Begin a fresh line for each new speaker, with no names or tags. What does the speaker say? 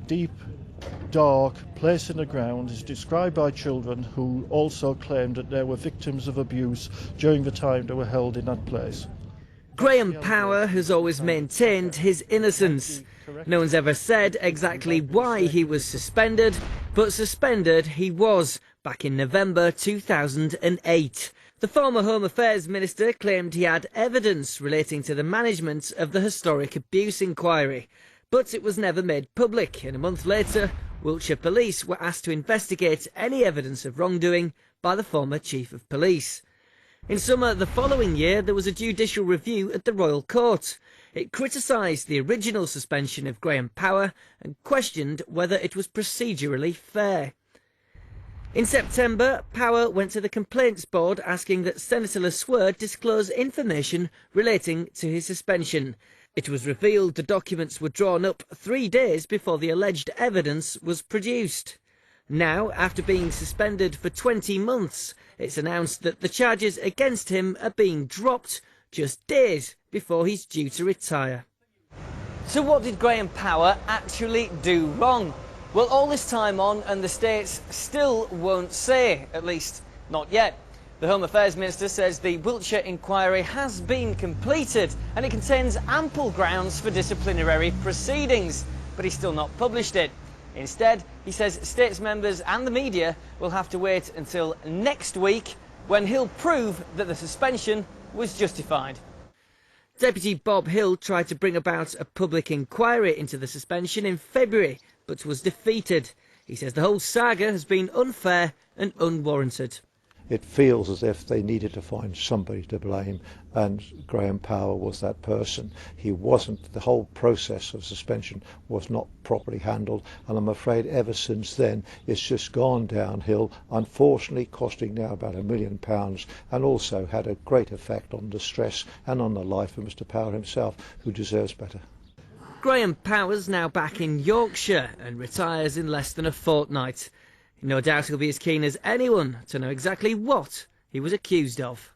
deep, dark place in the ground is described by children who also claimed that they were victims of abuse during the time they were held in that place.
Graham Power has always maintained his innocence. No one's ever said exactly why he was suspended, but suspended he was back in November 2008. The former Home Affairs Minister claimed he had evidence relating to the management of the historic abuse inquiry, but it was never made public, and a month later Wiltshire Police were asked to investigate any evidence of wrongdoing by the former Chief of Police. In summer the following year there was a judicial review at the Royal Court. It criticised the original suspension of Graham Power and questioned whether it was procedurally fair. In September, Power went to the Complaints Board asking that Senator LeSueur disclose information relating to his suspension. It was revealed the documents were drawn up 3 days before the alleged evidence was produced. Now, after being suspended for 20 months, it's announced that the charges against him are being dropped just days before he's due to retire. So what did Graham Power actually do wrong? Well, all this time on and the States still won't say, at least not yet. The Home Affairs Minister says the Wiltshire inquiry has been completed and it contains ample grounds for disciplinary proceedings, but he's still not published it. Instead, he says States members and the media will have to wait until next week when he'll prove that the suspension was justified. Deputy Bob Hill tried to bring about a public inquiry into the suspension in February, but was defeated. He says the whole saga has been unfair and unwarranted.
It feels as if they needed to find somebody to blame, and Graham Power was that person. He wasn't. The whole process of suspension was not properly handled, and I'm afraid ever since then it's just gone downhill, unfortunately costing now about £1 million, and also had a great effect on the stress and on the life of Mr Power himself, who deserves better.
Graham Power's now back in Yorkshire and retires in less than a fortnight. No doubt he'll be as keen as anyone to know exactly what he was accused of.